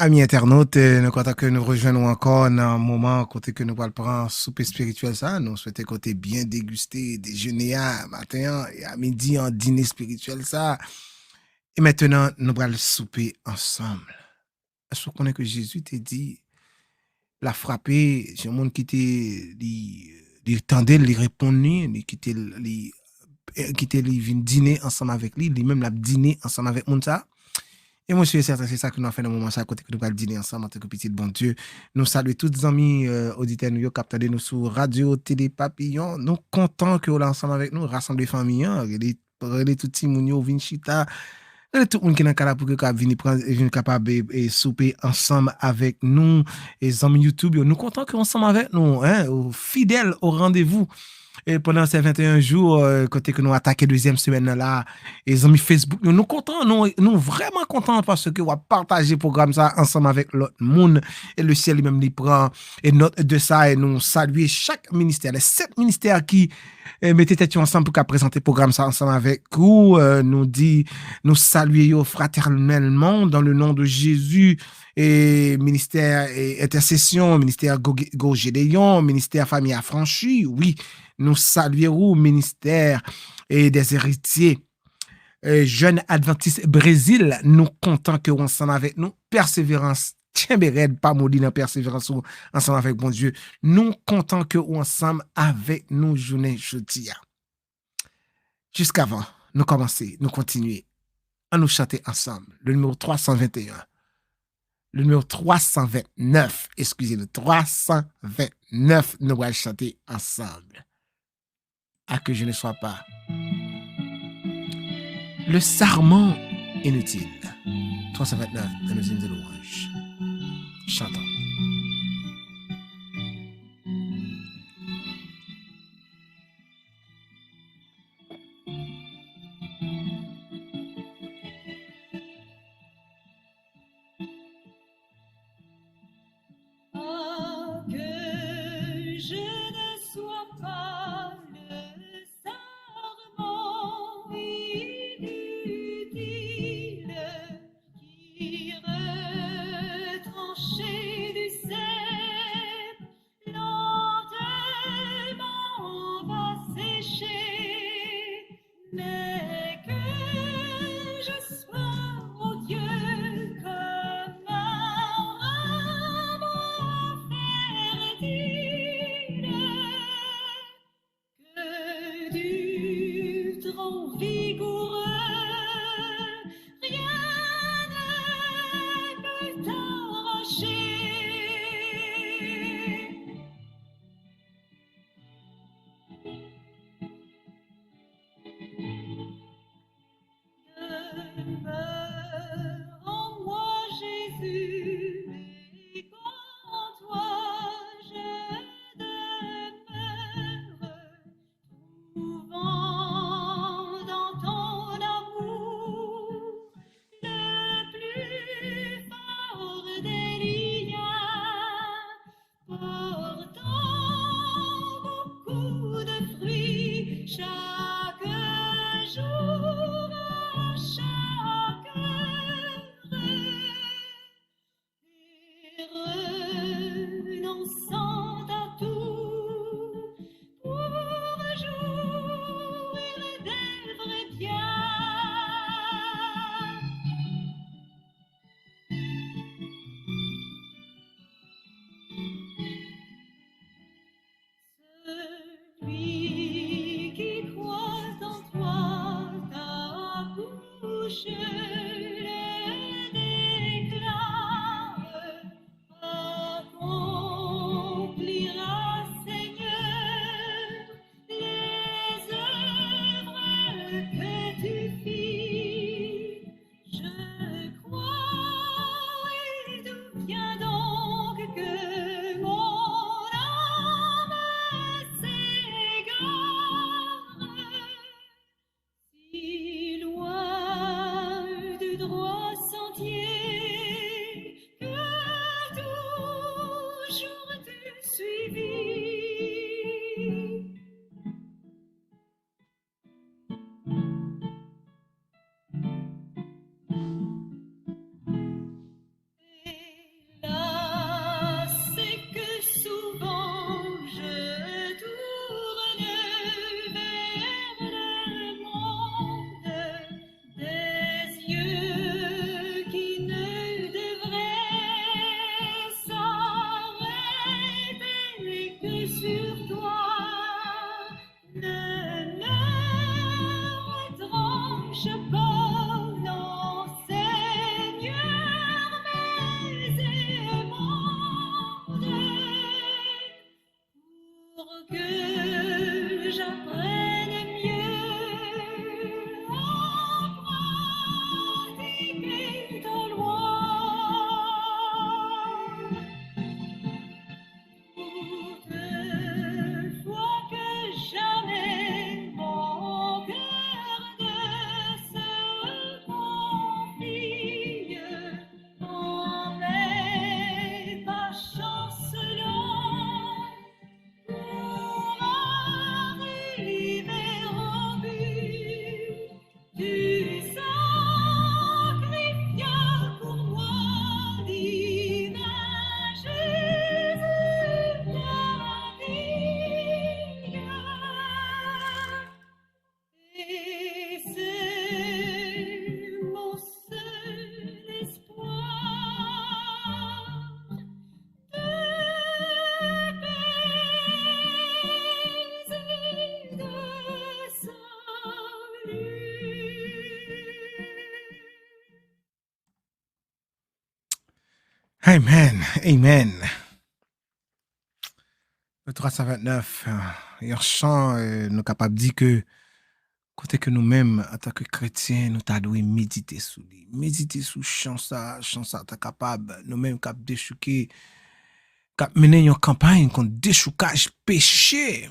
Amis internautes, nous content que nous rejoignons encore dans un moment côté que nous allons prendre souper spirituel ça. Nous souhaitons côté bien déguster, déjeuner à matin et à midi en dîner spirituel ça. Et maintenant, nous allons souper ensemble. Est-ce qu'on connaît que Jésus t'a dit, la frappé, c'est un monde qui il tendait, il répondait, qui était vient dîner ensemble avec lui, lui-même l'a dîner ensemble avec monde ça. Et moi, je suis certain, c'est ça que nous avons fait dans le moment, ça, à côté que nous allons dîner ensemble en tant que petit bon Dieu. Nous saluons tous les amis auditeurs nous, qui attendent nous sur Radio Télé Papillon. Nous contents que vous êtes ensemble avec nous, rassembler famille, les tout petits mounio, Vinchita, tout le monde qui est dans le cas pour que venir capable et souper ensemble avec nous, les amis YouTube. Nous contents que vous ensemble avec nous, hein, fidèles au rendez-vous. Et pendant ces 21 jours, côté que nous attaquons deuxième semaine là, les amis Facebook, nous contents, nous vraiment contents parce que on va partager le programme ça ensemble avec l'autre monde et le ciel lui-même lui prend et note de ça et nous saluer chaque ministère, les 7 ministères qui mettaient tête ensemble pour présenter le programme ça ensemble avec vous, nous saluer fraternellement dans le nom de Jésus et ministère et intercession, ministère Gédéon, ministère famille affranchie, oui, nous saluons le ministère et des héritiers. Jeunes adventistes Brésil, nous comptons que ensemble avec nous, persévérance, tiens, pas maudit dans persévérance ensemble avec bon Dieu. Nous comptons que ensemble avec nous, journée jeudi. Jusqu'avant, nous commencer, nous continuer à nous chanter ensemble. Le numéro 321. Le numéro 329, excusez-nous, 329, nous allons chanter ensemble. À que je ne sois pas le sarment inutile. 329 dans nos hymnes de louange. Chantons. Ah, que je ne sois pas le sarment inutile qui retranché du cep lentement va sécher, mais que je sois, oh Dieu, comme un rameau fertile, que du tronc vigoureux rien ne peut arracher. Demeure en moi, Jésus, et qu'en toi je demeure, trouvant dans ton amour le plus fort des liens, portant beaucoup de fruits chaque jour, à chaque heure, et renonçant à tout pour jouir des vrais biens. Celui qui croit en toi, ta bouche le déclare, accomplira, Seigneur, les œuvres que tu fis. Je crois, et d'où vient donc que mon âme s'égare, si loin du droit sentier que toujours tu suivis. Amen. Amen. Le 329, il y a un chant, nous sommes capables de dire que côté que nous-mêmes, en tant que chrétiens, nous devons méditer sur lui. Méditer sur chant ça, t'es capable, nous-mêmes, cap déchouquer, cap mener une campagne contre déchoucage péché.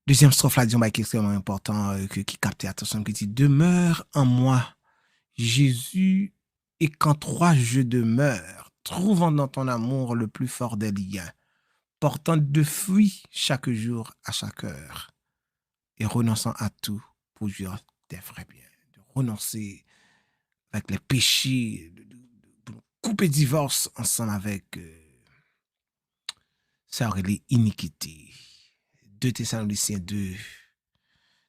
Deuxième strophe là, dit un bail qui est extrêmement important, qui capte l'attention, qui dit, demeure en moi, Jésus, et quand toi je demeure, trouvant dans ton amour le plus fort des liens, portant de fruits chaque jour à chaque heure, et renonçant à tout pour jouir des vrais biens. De renoncer avec les péchés, de couper divorce ensemble avec ça aurait les iniquités. 2 Thessaloniciens 2,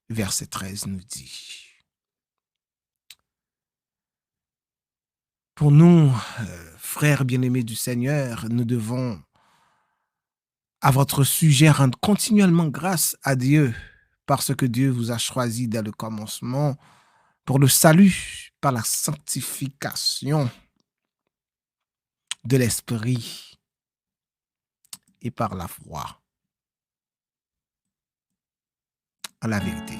verset 13 nous dit. Pour nous, frères bien-aimés du Seigneur, nous devons, à votre sujet, rendre continuellement grâce à Dieu, parce que Dieu vous a choisi dès le commencement pour le salut par la sanctification de l'esprit et par la foi à la vérité.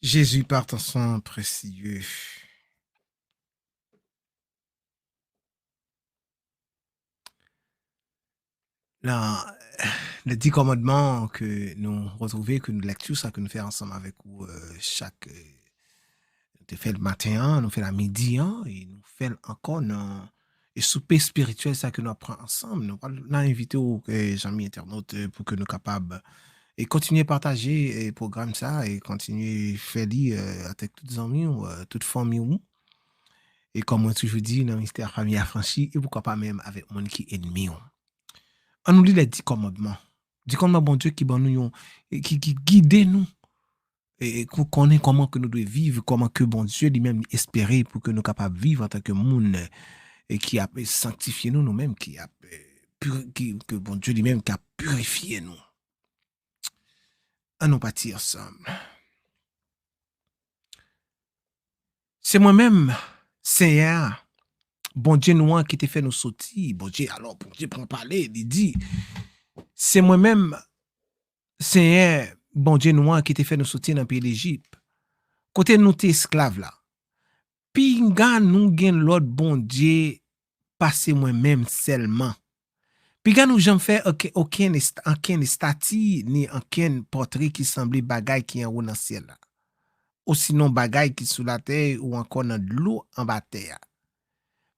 Jésus, par ton sang précieux, là, les 10 commandements que nous retrouvons, que nous lecture, ça que nous faisons ensemble avec vous chaque... nous fait le matin, nous fait la midi, et nous fait encore dans et souper spirituel, ça que nous apprenons ensemble. Nous allons inviter aux amis internautes pour que nous soyons capables et continuer à partager le programme ça et continuer à faire lire avec toutes les amis ou toute famille. Et comme moi toujours dit, dans le mystère famille affranchi, et pourquoi pas même avec mon qui est ennemi. On nous lit les 10 commandements. 10 commandements, bon Dieu, qui guide nous. Et qu'on connaît comment que nous devons vivre, comment que bon Dieu lui-même espérer pour que nous soyons capables de vivre en tant que monde et qui a sanctifié nous, nous-mêmes, que bon Dieu lui-même qui a purifié nous. À nous partir ensemble. C'est moi-même, Seigneur, bon Dieu nous qui t'a fait nous sortir. Bon Dieu, alors, bon Dieu prend parler, il dit, c'est moi-même, Seigneur, bon Dieu nous qui t'a fait nous sortir dans le pays d'Égypte. Côté nous t'es esclaves là. Puis nous gen l'autre bon Dieu, passé moi-même seulement. Puis nous j'en fait aucun statue ni aucun portrait qui semblait bagaille qui en haut dans le ciel là. Ou sinon bagaille qui sous la terre ou encore dans de l'eau en bas terre.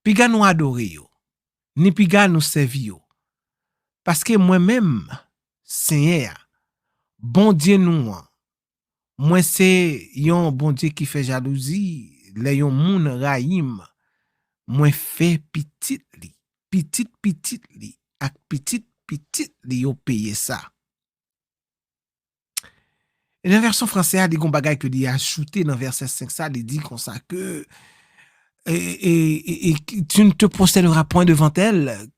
Puis nous adorer yo, ni puis nous servir yo. Parce que moi-même, Seigneur, bon Dieu nous, moi c'est yon bon Dieu qui fait jalousie, les yon moun raïm, moi fait petit li, ak petit li yo paye ça. Et dans la version française, il y a des bagages que dit ajouté dans verset 5 ça, il dit comme ça que et tu ne te procéderas point devant elle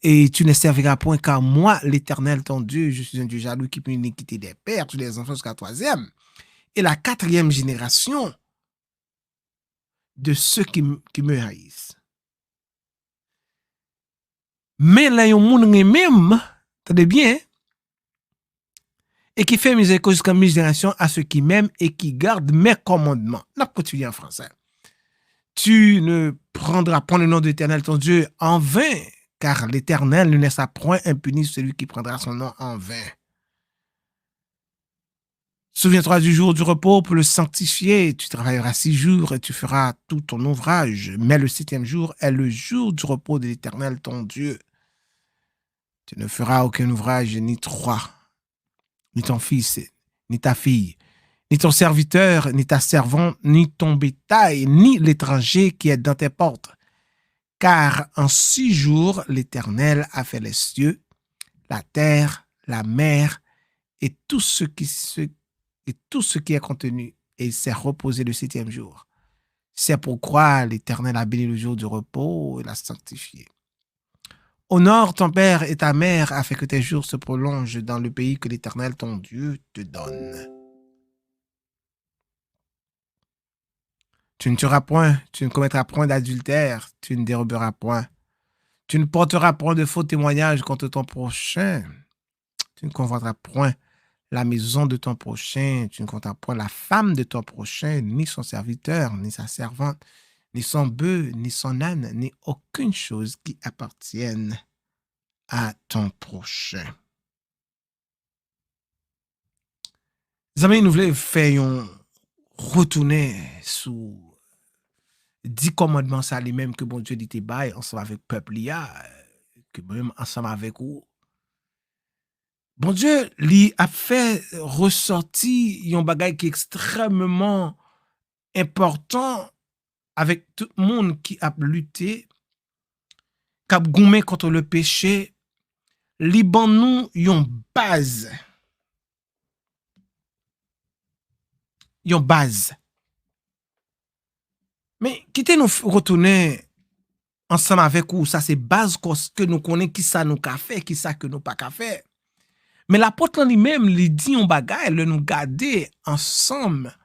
et tu ne serviras point car moi, l'Éternel ton Dieu, je suis un Dieu jaloux qui punit l'iniquité des pères, tous les enfants jusqu'à la 3e et la 4e génération de ceux qui me haïssent. Mais là, yon moun même, attendez bien, et qui fait miséricorde jusqu'à mes générations à ceux qui m'aiment et qui gardent mes commandements. N'a pas continué en français. Tu ne prendras point le nom de l'Éternel ton Dieu en vain, car l'Éternel ne laissera point impuni celui qui prendra son nom en vain. Souviens-toi du jour du repos pour le sanctifier. Tu travailleras 6 jours et tu feras tout ton ouvrage. Mais le 7e jour est le jour du repos de l'Éternel ton Dieu. Tu ne feras aucun ouvrage, ni toi, ni ton fils, ni ta fille, ni ton serviteur, ni ta servante, ni ton bétail, ni l'étranger qui est dans tes portes. Car en 6 jours, l'Éternel a fait les cieux, la terre, la mer et tout ce qui est contenu, et il s'est reposé le 7e jour. C'est pourquoi l'Éternel a béni le jour du repos et l'a sanctifié. Honore ton père et ta mère afin que tes jours se prolongent dans le pays que l'Éternel ton Dieu te donne. Tu ne tueras point, tu ne commettras point d'adultère, tu ne déroberas point. Tu ne porteras point de faux témoignages contre ton prochain. Tu ne convoiteras point la maison de ton prochain, tu ne convoiteras point la femme de ton prochain, ni son serviteur, ni sa servante, ni son bœuf, ni son âne, ni aucune chose qui appartienne à ton prochain. Amis, nous voulons faire retourner sous 10 commandements, ça les mêmes que bon Dieu dit bail ensemble avec le peuple, que même ensemble avec vous. Bon Dieu, lui a fait ressortir un bagage qui est extrêmement important avec tout le monde qui a lutté, qui a gommé contre le péché. Liban nous une base. Une base. Mais quittez nous retourner ensemble avec vous, ça c'est base que nous connaissons qui ça nous qu'a fait, qui ça que nous pas qu'a fait. Mais l'apôtre lui-même, il dit un bagage, le nous garder ensemble.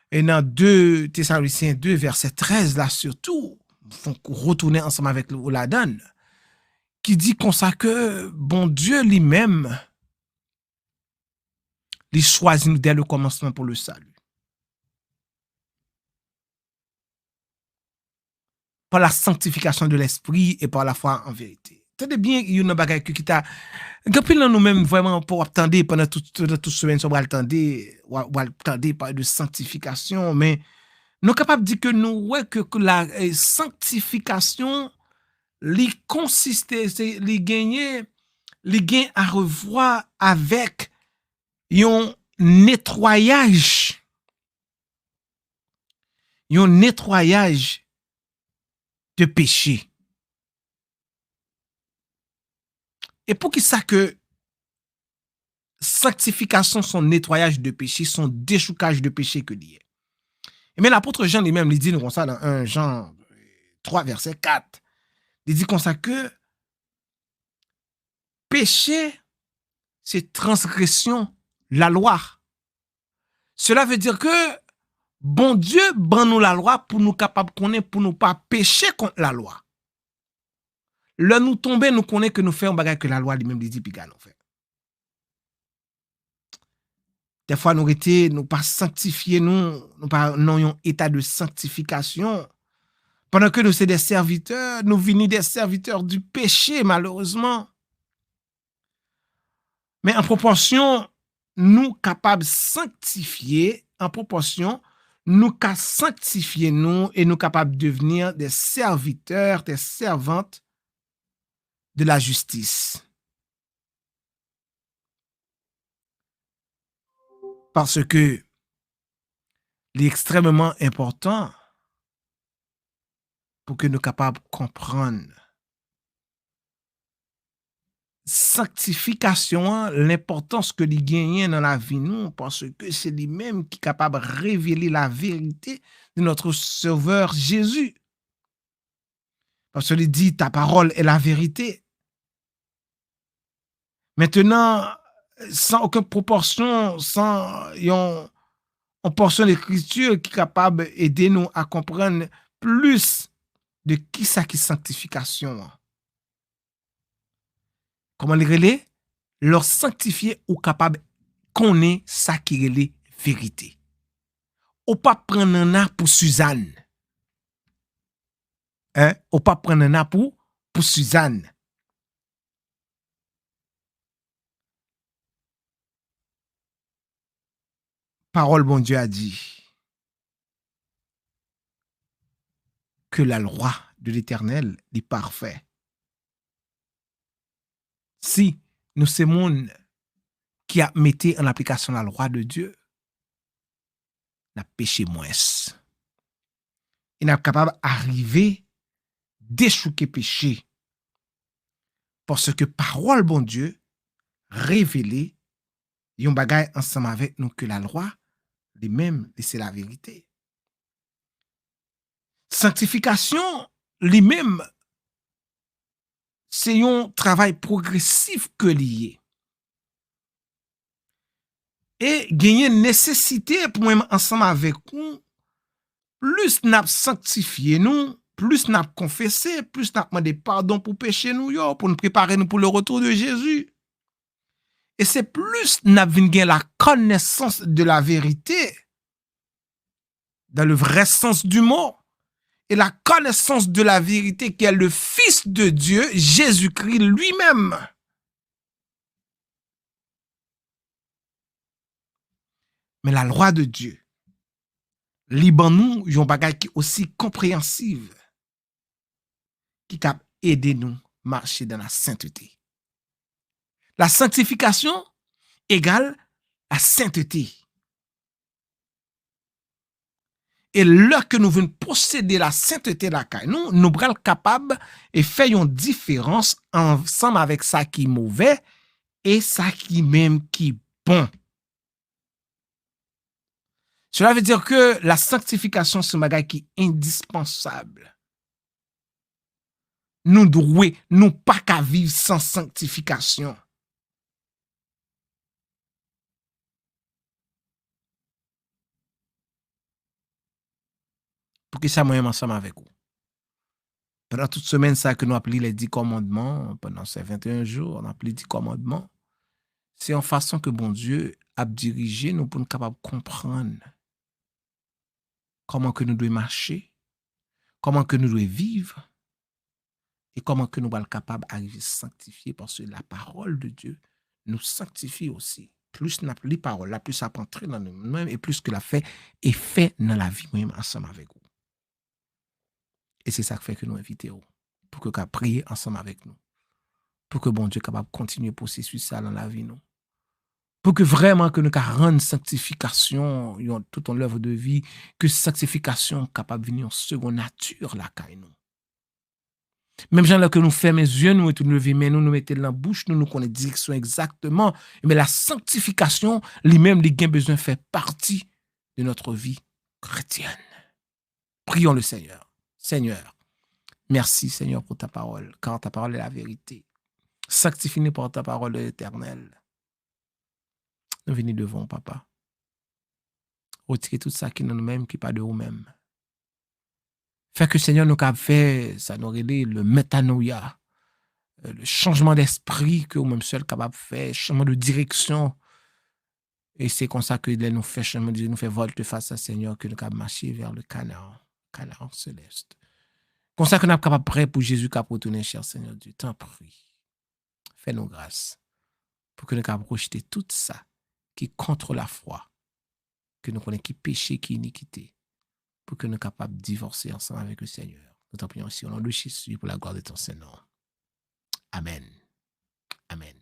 Et dans 2 Thessaloniciens 2, verset 13, là surtout, faut retourner ensemble avec la donne, qui dit comme ça que bon Dieu lui-même, il choisit nous dès le commencement pour le salut. par la sanctification de l'esprit et par la foi en vérité. Tenez bien, il y a une bagaille qui t'a Gapil nan nous-mêmes vraiment pour attendre pendant toute semaine sur attendre par de sanctification mais nous capable de dire que nous ouais que la sanctification li consiste c'est li gain à revoir avec un nettoyage de péché. Et pour qui ça que sanctification, son nettoyage de péché, son déchoucage de péché que lié. Mais l'apôtre Jean lui-même, il dit comme ça dans 1 Jean 3, verset 4. Il dit comme ça que péché, c'est transgression la loi. Cela veut dire que bon Dieu ban nous la loi pour nous capables connaître, pour nous pas pécher contre la loi. Là nous tomber, nous connaît que nous faisons bagage que la loi lui-même dit puis nous fait. Des fois, nous pas sanctifier, nous pas non un état de sanctification. Pendant que nous sommes des serviteurs, nous venons des serviteurs du péché, malheureusement. Mais en proportion, nous capables de sanctifier, en proportion, nous capables sanctifier nous et nous capables de devenir des serviteurs, des servantes de la justice. Parce que il est extrêmement important pour que nous capables de comprendre sanctification, l'importance que il gagne dans la vie nous, parce que c'est lui-même qui est capable de révéler la vérité de notre Sauveur Jésus. Parce qu'il dit, ta parole est la vérité. Maintenant, sans aucune proportion, sans une portion d'écriture qui est capable d'aider nous à comprendre plus de qui ça qui sanctification. Comment les relais? Leur sanctifier ou capable qu'on est ça qui est vérité. Ou pas prendre un pour Suzanne. Hein? Ou pas prendre un pour Suzanne. Parole bon Dieu a dit que la loi de l'Éternel est parfaite. Si nous sommes monde qui a mis en application la loi de Dieu, n'a péché moins. Et n'a capable d'arriver déchouquer péché. Parce que parole bon Dieu révélée yon bagay ensemble avec nous que la loi lui-même c'est la vérité. Sanctification lui-même c'est un travail progressif que lié. Et gagner nécessité pour même ensemble avec nous, plus n'a sanctifié nous, plus n'a confessé, plus n'a demandé pardon pour péché nous yo, pour nous préparer nous pour le retour de Jésus. Et c'est plus n'a gagné la connaissance de la vérité dans le vrai sens du mot. Et la connaissance de la vérité qui est le Fils de Dieu, Jésus-Christ lui-même. Mais la loi de Dieu, liban nous, yon bagay qui aussi compréhensive, qui cap aider nous marcher dans la sainteté. La sanctification égale la sainteté. Et là que nous venons posséder la sainteté la caille, nous sommes capables et faire une différence ensemble avec ça qui est mauvais et ça qui même qui est bon. Cela veut dire que la sanctification, c'est un bagage qui est indispensable. Nous devons pas qu'à vivre sans sanctification. Pour que ça moi ensemble avec vous. Pendant toute semaine, ça que nous appelons les 10 commandements, pendant ces 21 jours, on appelle les 10 commandements. C'est en façon que bon Dieu a dirigé nous pour nous capables de comprendre comment que nous devons marcher, comment que nous devons vivre et comment que nous sommes capables d'arriver sanctifier parce que la parole de Dieu nous sanctifie aussi. Plus nous appelons les paroles, la plus ça peut entrer dans nous-mêmes et plus que la fait est fait dans la vie même ensemble avec vous. Et c'est ça qui fait que nous invitons pour que nous prier ensemble avec nous. Pour que bon Dieu soit capable de continuer le processus ça dans la vie nous. Pour que vraiment que nous rendre sanctification toute l'œuvre de vie, que sanctification capable de venir en seconde nature la caille nous. Même gens que nous fermons les yeux, nous nous lever mais nous mettons dans la bouche, nous connaissons direction exactement, mais la sanctification lui-même il a besoin de faire partie de notre vie chrétienne. Prions le Seigneur. Seigneur, merci Seigneur pour ta parole, car ta parole est la vérité. Sanctifie-nous par ta parole éternelle. Nous venons devant, papa. Retirer tout ça qui est dans nous-mêmes, qui n'est pas de nous-mêmes. Fait que Seigneur nous a fait, ça nous relève le métanoïa, le changement d'esprit que nous-mêmes seuls capables de faire, changement de direction. Et c'est comme ça que nous fait changement de nous fait volte face à Seigneur, que nous avons marché vers le Canaan céleste. Comme ça que nous sommes capables prêts pour Jésus qui a retourné, cher Seigneur Dieu. T'en prie. Fais-nous grâce pour que nous puissions rejeter tout ça qui est contre la foi, que nous connaissons qui péché, qui iniquité, pour que nous soyons capables de divorcer ensemble avec le Seigneur. Nous t'en prions aussi au nom de Jésus pour la gloire de ton Seigneur. Amen. Amen.